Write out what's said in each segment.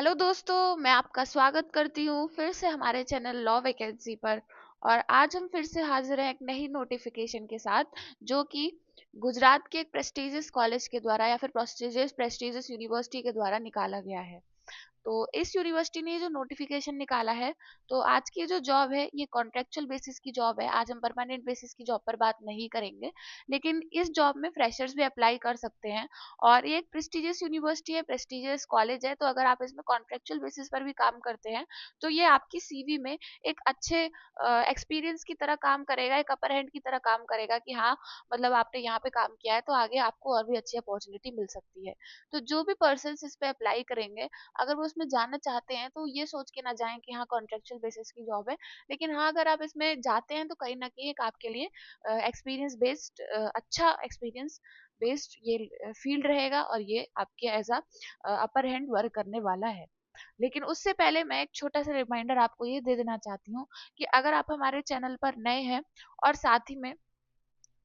Hello दोस्तों, मैं आपका स्वागत करती हूँ फिर से हमारे चैनल लॉ वैकेंसी पर। और आज हम फिर से हाजिर हैं एक नई नोटिफिकेशन के साथ, जो कि गुजरात के एक प्रेस्टिजियस कॉलेज के द्वारा या फिर प्रेस्टिजियस यूनिवर्सिटी के द्वारा निकाला गया है। तो इस यूनिवर्सिटी ने जो नोटिफिकेशन निकाला है, तो आज की जो जॉब है ये कॉन्ट्रेक्चुअल बेसिस की जॉब है। आज हम परमानेंट बेसिस की जॉब पर बात नहीं करेंगे, लेकिन इस जॉब में फ्रेशर्स भी अप्लाई कर सकते हैं। और ये एक प्रेस्टिजियस यूनिवर्सिटी है, प्रेस्टिजियस कॉलेज है, तो अगर आप इसमें कॉन्ट्रेक्चुअल बेसिस पर भी काम करते हैं तो ये आपकी सीवी में एक अच्छे एक्सपीरियंस की तरह काम करेगा, एक अपर हैंड की तरह काम करेगा कि हाँ, मतलब आपने यहाँ पे काम किया है तो आगे आपको और भी अच्छी अपॉर्चुनिटी मिल सकती है। तो जो भी पर्सन इस पे अप्लाई करेंगे, अगर वो उसमें जाना चाहते हैं तो ये सोच के ना जाएं कि हाँ कॉन्ट्रेक्चुअल बेसिस की जॉब है। लेकिन हाँ, अगर आप इसमें जाते हैं तो कहीं ना कहीं एक आपके लिए एक्सपीरियंस बेस्ड, अच्छा एक्सपीरियंस बेस्ड ये फील्ड रहेगा, और ये आपके as a upper hand work करने वाला है। लेकिन उससे पहले मैं एक छोटा सा रिमाइंडर आपको ये दे देना चाहती हूँ कि अगर आप हमारे चैनल पर नए हैं और साथ ही में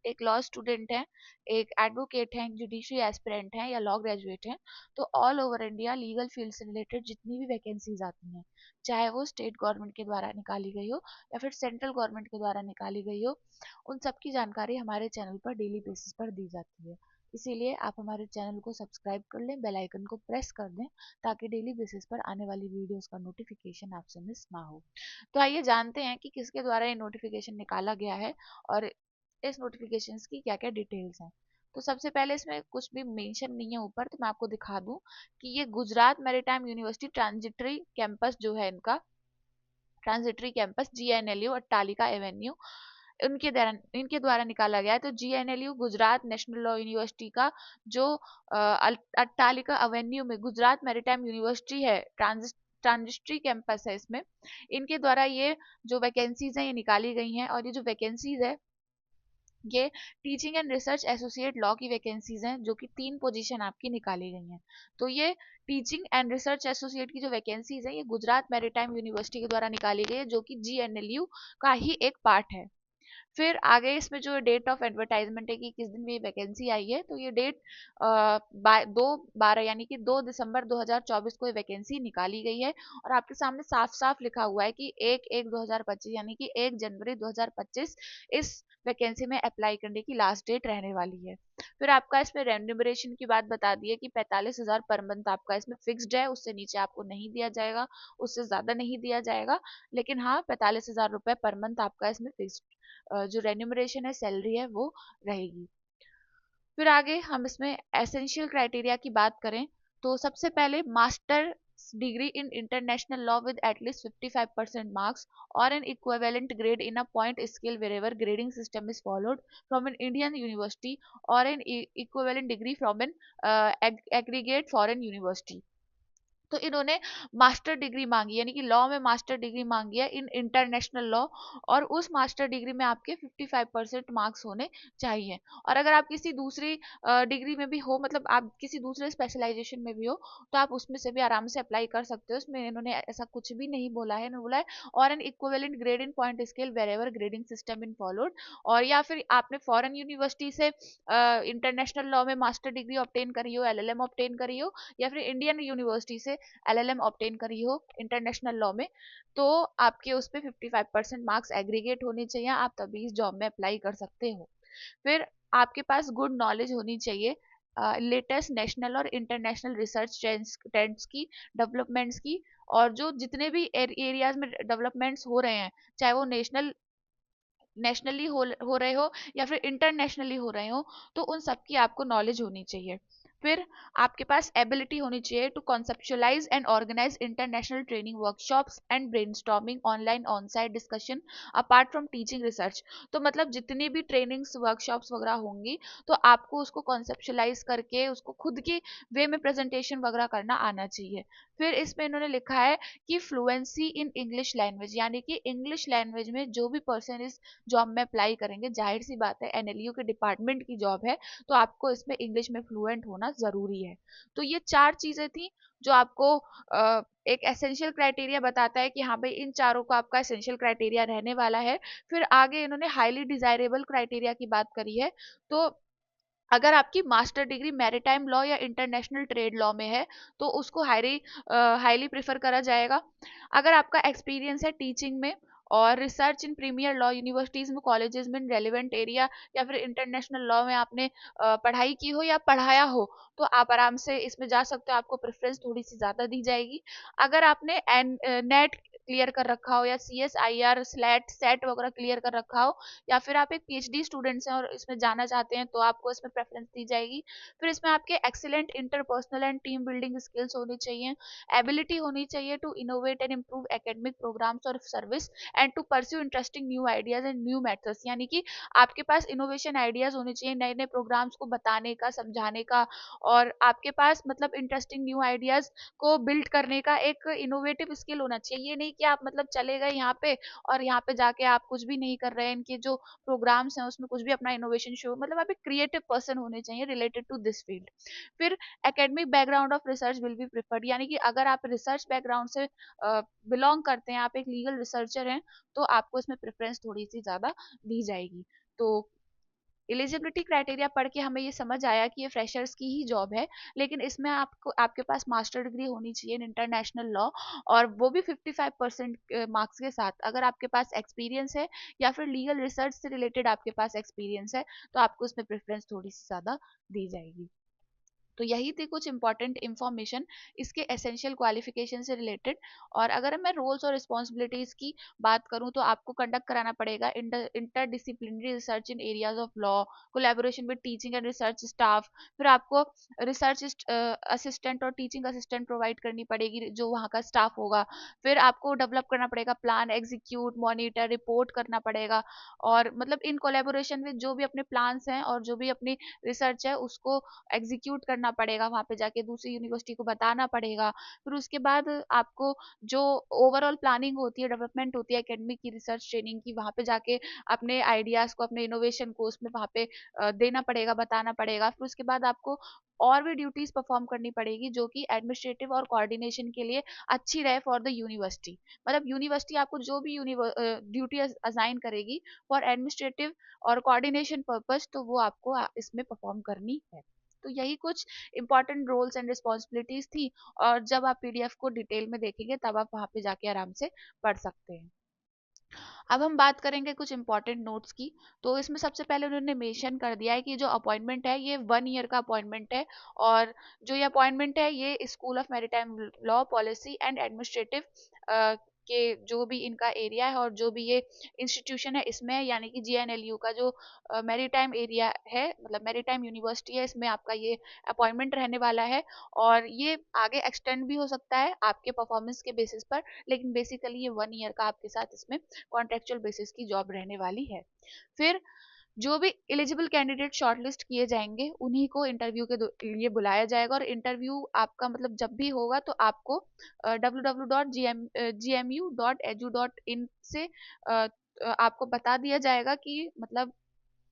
एक लॉ स्टूडेंट हैं, एक एडवोकेट हैं, एक जुडिशरी एस्पिरेंट हैं या लॉ ग्रेजुएट हैं, तो all over India legal field से रिलेटेड जितनी भी वैकेंसीज आती हैं, चाहे वो स्टेट गवर्नमेंट के द्वारा निकाली गई हो या फिर सेंट्रल गवर्नमेंट के द्वारा निकाली गई हो, उन सब की जानकारी हमारे चैनल पर डेली बेसिस पर दी जाती है। इसीलिए आप हमारे चैनल को सब्सक्राइब कर लें, बेल आइकन को प्रेस कर दें, ताकि डेली बेसिस पर आने वाली वीडियोस का नोटिफिकेशन आपसे मिस ना हो। तो आइए जानते हैं कि किसके द्वारा ये नोटिफिकेशन निकाला गया है और इस नोटिफिकेशंस की क्या क्या डिटेल्स हैं। तो सबसे पहले इसमें कुछ भी मेंशन नहीं है ऊपर, तो मैं आपको दिखा दूं कि ये Gujarat maritime university transitory campus जो है इनका, transitory campus GNLU Attalika Avenue, इनके द्वारा निकाला गया है। तो GNLU Gujarat national law university का जो अट्टालिका एवेन्यू में गुजरात मैरीटाइम यूनिवर्सिटी है, ट्रांजिस्ट्री कैंपस है इसमें, इनके द्वारा ये जो वैकेंसीज हैं ये निकाली गई हैं। और ये जो वैकेंसीज है ये teaching and research associate law की वैकेंसीज हैं, जो कि 3 पोजीशन आपकी निकाली गई हैं। तो ये टीचिंग एंड रिसर्च एसोसिएट की जो वैकेंसीज हैं ये गुजरात मैरीटाइम यूनिवर्सिटी के द्वारा निकाली गई है, जो कि GNLU का ही एक पार्ट है। फिर आगे इसमें जो डेट ऑफ एडवर्टाइजमेंट है कि किस दिन में ये वैकेंसी आई है, तो ये डेट 2/12 यानी कि 2 दिसंबर 2024 को ये वैकेंसी निकाली गई है। और आपके सामने साफ साफ लिखा हुआ है कि 1/1/2025 यानी कि 1 जनवरी 2025 इस वैकेंसी में अप्लाई करने की लास्ट डेट रहने वाली है। फिर आपका इसमें रेम्यूनरेशन की बात बता दी है कि 45,000 पर मंथ आपका इसमें फिक्स्ड है, उससे नीचे आपको नहीं दिया जाएगा, उससे ज्यादा नहीं दिया जाएगा। लेकिन हाँ, 45,000 रुपए पर मंथ आपका इसमें फिक्स्ड जो रेन्यूमरेशन है, सैलरी है, वो रहेगी। फिर आगे हम इसमें एसेंशियल क्राइटेरिया की बात करें, तो सबसे पहले master degree in international law with at least 55% marks और an equivalent grade in a point scale wherever grading system is followed from an Indian university और an equivalent degree from an aggregate foreign university. तो इन्होंने master degree मांगी, यानी कि law में master degree मांगी है इन इंटरनेशनल लॉ, और उस मास्टर डिग्री में आपके 55% मार्क्स होने चाहिए। और अगर आप किसी दूसरी डिग्री में भी हो, मतलब आप किसी दूसरे स्पेशलाइजेशन में भी हो, तो आप उसमें से भी आराम से अप्लाई कर सकते हो। इसमें इन्होंने ऐसा कुछ भी नहीं बोला है, इन्होंने बोला है और an equivalent grade in point scale wherever grading system in followed. और या फिर आपने फॉरेन यूनिवर्सिटी से इंटरनेशनल लॉ में मास्टर डिग्री ऑब्टेन करी हो, LLM ऑब्टेन करी हो, या फिर इंडियन यूनिवर्सिटी से LLM ऑब्टेन करी हो इंटरनेशनल लॉ में, तो आपके उस पे 55% मार्क्स एग्रीगेट होने चाहिए, आप तभी इस जॉब में अप्लाई कर सकते हो। फिर आपके पास गुड नॉलेज होनी चाहिए लेटेस्ट नेशनल और इंटरनेशनल रिसर्च ट्रेंड्स की, डेवलपमेंट्स की, और जो जितने भी एरियाज में डेवलपमेंट्स हो रहे हैं, चाहे वो नेशनली हो रहे हो या फिर इंटरनेशनली हो रहे हो, तो उन सब की आपको नॉलेज होनी चाहिए। फिर आपके पास एबिलिटी होनी चाहिए to conceptualise and organise international training workshops and brainstorming online on site discussion apart from teaching research. तो मतलब जितनी भी ट्रेनिंग्स वर्कशॉप्स वगैरह होंगी, तो आपको उसको कॉन्सेप्चुलाइज करके उसको खुद की वे में प्रेजेंटेशन वगैरह करना आना चाहिए। फिर इसमें इन्होंने लिखा है कि फ्लुएंसी इन इंग्लिश लैंग्वेज, यानी कि इंग्लिश लैंग्वेज में जो भी पर्सन इस जॉब में अप्लाई करेंगे, जाहिर सी बात है NLU के डिपार्टमेंट की जॉब है, तो आपको इसमें इंग्लिश में फ्लुएंट होना जरूरी है। तो ये 4 चीजें थी जो आपको एक एसेंशियल क्राइटेरिया बताता है कि हाँ भाई, इन चारों का आपका एसेंशियल क्राइटेरिया रहने वाला है। फिर आगे इन्होंने हाईली डिजायरेबल क्राइटेरिया की बात करी है। तो अगर आपकी मास्टर डिग्री मैरीटाइम लॉ या इंटरनेशनल ट्रेड लॉ में है तो उसको हाईली प्रेफर करा जाएगा। अगर आपका एक्सपीरियंस है टीचिंग में और research in premier law universities में, कॉलेजेस में, रेलिवेंट एरिया या फिर इंटरनेशनल लॉ में आपने पढ़ाई की हो या पढ़ाया हो, तो आप आराम से इसमें जा सकते हो, आपको प्रेफरेंस थोड़ी सी ज्यादा दी जाएगी। अगर आपने नेट क्लियर कर रखा हो या CSIR स्लैट सेट वगैरह क्लियर कर रखा हो, या फिर आप एक PhD स्टूडेंट्स हैं और इसमें जाना चाहते हैं, तो आपको इसमें प्रेफरेंस दी जाएगी। फिर इसमें आपके excellent interpersonal and team building skills होनी चाहिए, एबिलिटी होनी चाहिए to innovate and improve academic programmes और service and to pursue interesting new ideas and new methods, यानी कि आपके पास इनोवेशन आइडियाज होने चाहिए, नए नए प्रोग्राम्स को बताने का, समझाने का, और आपके पास मतलब इंटरेस्टिंग न्यू आइडियाज को बिल्ड करने का एक इनोवेटिव स्किल होना चाहिए। ये नहीं कि आप मतलब चले गए यहाँ पे और यहाँ पे जाके आप कुछ भी नहीं कर रहे हैं, इनके जो प्रोग्राम्स हैं उसमें कुछ भी अपना इनोवेशन शो, मतलब आप एक क्रिएटिव पर्सन होने चाहिए रिलेटेड टू दिस फील्ड। फिर academic background of research will be preferred, यानी कि अगर आप रिसर्च बैकग्राउंड से बिलोंग करते हैं, आप एक लीगल रिसर्चर हैं, तो आपको इसमें प्रेफरेंस थोड़ी सी ज्यादा दी जाएगी। तो एलिजिबिलिटी क्राइटेरिया पढ़ के हमें ये समझ आया कि ये फ्रेशर्स की ही जॉब है, लेकिन इसमें आपको आपके पास मास्टर डिग्री होनी चाहिए इन इंटरनेशनल लॉ, और वो भी 55% मार्क्स के साथ। अगर आपके पास एक्सपीरियंस है या फिर लीगल रिसर्च से रिलेटेड आपके पास एक्सपीरियंस है, तो आपको इसमें प्रेफरेंस थोड़ी सी ज़्यादा दी जाएगी। तो यही थी कुछ इंपॉर्टेंट इंफॉर्मेशन इसके एसेंशियल क्वालिफिकेशन से रिलेटेड। और अगर मैं रोल्स और रिस्पॉन्सिबिलिटीज की बात करूं, तो आपको कंडक्ट कराना पड़ेगा inter disciplinary research in areas of law, collaboration with teaching and research staff. फिर आपको रिसर्च असिस्टेंट और टीचिंग असिस्टेंट प्रोवाइड करनी पड़ेगी जो वहाँ का स्टाफ होगा। फिर आपको डेवलप करना पड़ेगा प्लान, एग्जीक्यूट, मॉनिटर, रिपोर्ट करना पड़ेगा, और मतलब इन कोलैबोरेशन विद जो भी अपने प्लान्स हैं और जो भी अपनी रिसर्च है उसको एग्जीक्यूट करना पड़ेगा, वहाँ पे जाके दूसरी यूनिवर्सिटी को बताना पड़ेगा। फिर उसके बाद आपको जो ओवरऑल प्लानिंग होती है, डेवलपमेंट होती है एकेडमिक की, रिसर्च ट्रेनिंग की, वहाँ पे जाके अपने आइडियाज को, अपने इनोवेशन को उसमें वहाँ पे देना पड़ेगा, बताना पड़ेगा। फिर उसके बाद आपको और भी ड्यूटीज परफॉर्म करनी पड़ेगी जो कि एडमिनिस्ट्रेटिव और कोऑर्डिनेशन के लिए अच्छी रहे फॉर द यूनिवर्सिटी। मतलब यूनिवर्सिटी आपको जो भी ड्यूटी असाइन करेगी फॉर एडमिनिस्ट्रेटिव और कोऑर्डिनेशन पर्पस, तो वो आपको इसमें परफॉर्म करनी है। तो यही कुछ इंपॉर्टेंट रोल्स एंड रिस्पॉन्सिबिलिटीज थी, और जब आप PDF को डिटेल में देखेंगे तब आप वहाँ पे जाके आराम से पढ़ सकते हैं। अब हम बात करेंगे कुछ इंपॉर्टेंट नोट्स की। तो इसमें सबसे पहले उन्होंने मेंशन कर दिया है कि जो अपॉइंटमेंट है ये 1 ईयर का अपॉइंटमेंट है, और जो ये अपॉइंटमेंट है ये school of maritime law, policy and administrative के जो भी इनका एरिया है और जो भी ये इंस्टीट्यूशन है इसमें है, यानी कि GNLU का जो मैरीटाइम एरिया है, मतलब मैरीटाइम यूनिवर्सिटी है, इसमें आपका ये अपॉइंटमेंट रहने वाला है। और ये आगे एक्सटेंड भी हो सकता है आपके परफॉर्मेंस के बेसिस पर, लेकिन बेसिकली ये 1 ईयर का आपके साथ इसमें कॉन्ट्रेक्चुअल बेसिस की जॉब रहने वाली है। फिर जो भी एलिजिबल कैंडिडेट शॉर्टलिस्ट किए जाएंगे उन्हीं को इंटरव्यू के लिए बुलाया जाएगा, और इंटरव्यू आपका मतलब जब भी होगा तो आपको www.gmu.edu.in से आपको बता दिया जाएगा कि मतलब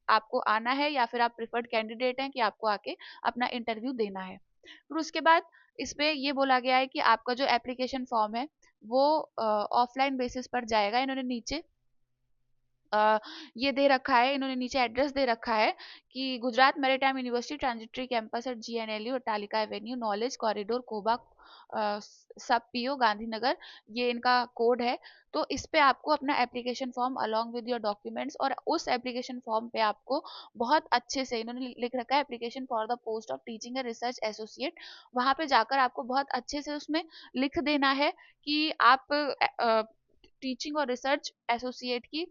आपको आना है या फिर आप प्रिफर्ड कैंडिडेट हैं कि आपको आके अपना इंटरव्यू देना है। फिर उसके बाद इसमें ये बोला गया है कि आपका जो एप्लीकेशन फॉर्म है वो ऑफलाइन बेसिस पर जाएगा। इन्होंने नीचे ये दे रखा है, इन्होंने नीचे एड्रेस दे रखा है कि Gujarat maritime university transitory campus at GNLU, Attalika avenue, knowledge corridor, Koba, sub PO, Gandhinagar, ये इनका कोड है। तो इस पे आपको अपना application form along with your documents, और उस एप्लीकेशन फॉर्म पे आपको बहुत अच्छे से, इन्होंने लिख रखा है application for the post of teaching and research associate, वहां पे जाकर आपको बहुत अच्छे से उसमें लिख देना है कि आप टीचिंग और रिसर्च एसोसिएट की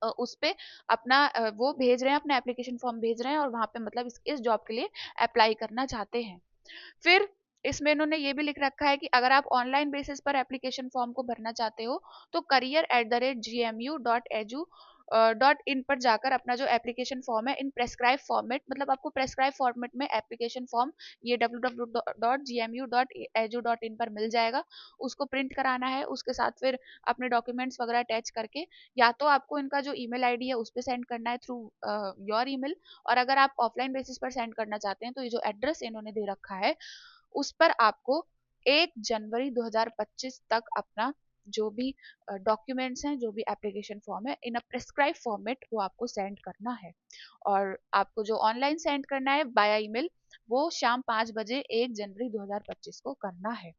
उस पे अपना वो भेज रहे हैं, अपना एप्लीकेशन फॉर्म भेज रहे हैं, और वहां पे मतलब इस जॉब के लिए अप्लाई करना चाहते हैं। फिर इसमें इन्होंने ये भी लिख रखा है कि अगर आप ऑनलाइन बेसिस पर एप्लीकेशन फॉर्म को भरना चाहते हो तो career@gmu.edu.in पर जाकर अपना जो एप्लीकेशन फॉर्म है इन प्रेस्क्राइब फॉर्मेट, मतलब आपको प्रेस्क्राइब फॉर्मेट में एप्लीकेशन फॉर्म ये www.gmu.edu.in पर मिल जाएगा, उसको प्रिंट कराना है। उसके साथ फिर अपने डॉक्यूमेंट्स वगैरह अटैच करके या तो आपको इनका जो ईमेल आईडी है उस पर सेंड करना है थ्रू योर ईमेल, और अगर आप ऑफलाइन बेसिस पर सेंड करना चाहते हैं तो ये जो एड्रेस इन्होंने दे रखा है उस पर आपको 1 जनवरी 2025 तक अपना जो भी डॉक्यूमेंट्स हैं, जो भी एप्लीकेशन फॉर्म है, इन अ प्रेस्क्राइब फॉर्मेट वो आपको सेंड करना है। और आपको जो ऑनलाइन सेंड करना है बाया ईमेल, वो शाम 5 बजे 1 जनवरी 2025 को करना है।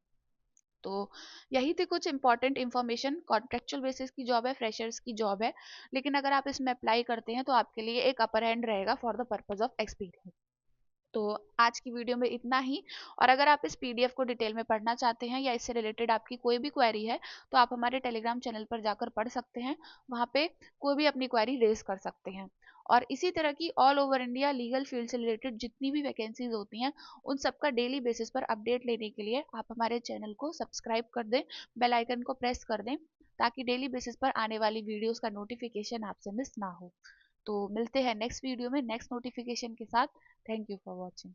तो यही थी कुछ इंपॉर्टेंट इन्फॉर्मेशन। कॉन्ट्रेक्चुअल बेसिस की जॉब है, फ्रेशर्स की जॉब है, लेकिन अगर आप इसमें अप्लाई करते हैं तो आपके लिए एक अपर हैंड रहेगा for the purpose of experience. तो आज की वीडियो में इतना ही। और अगर आप इस पीडीएफ को डिटेल में पढ़ना चाहते हैं या इससे रिलेटेड आपकी कोई भी क्वेरी है, तो आप हमारे टेलीग्राम चैनल पर जाकर पढ़ सकते हैं। वहाँ पे कोई भी अपनी क्वेरी रेज कर सकते हैं। और इसी तरह की all over India legal field से रिलेटेड जितनी भी वैकेंसीज होती हैं, उन सबका डेली बेसिस पर अपडेट लेने के लिए आप हमारे चैनल को सब्सक्राइब कर दें, बेल आइकन को प्रेस कर दें, ताकि डेली बेसिस पर आने वाली वीडियोस का नोटिफिकेशन आपसे मिस ना हो। तो मिलते हैं नेक्स्ट वीडियो में नेक्स्ट नोटिफिकेशन के साथ। Thank you for watching.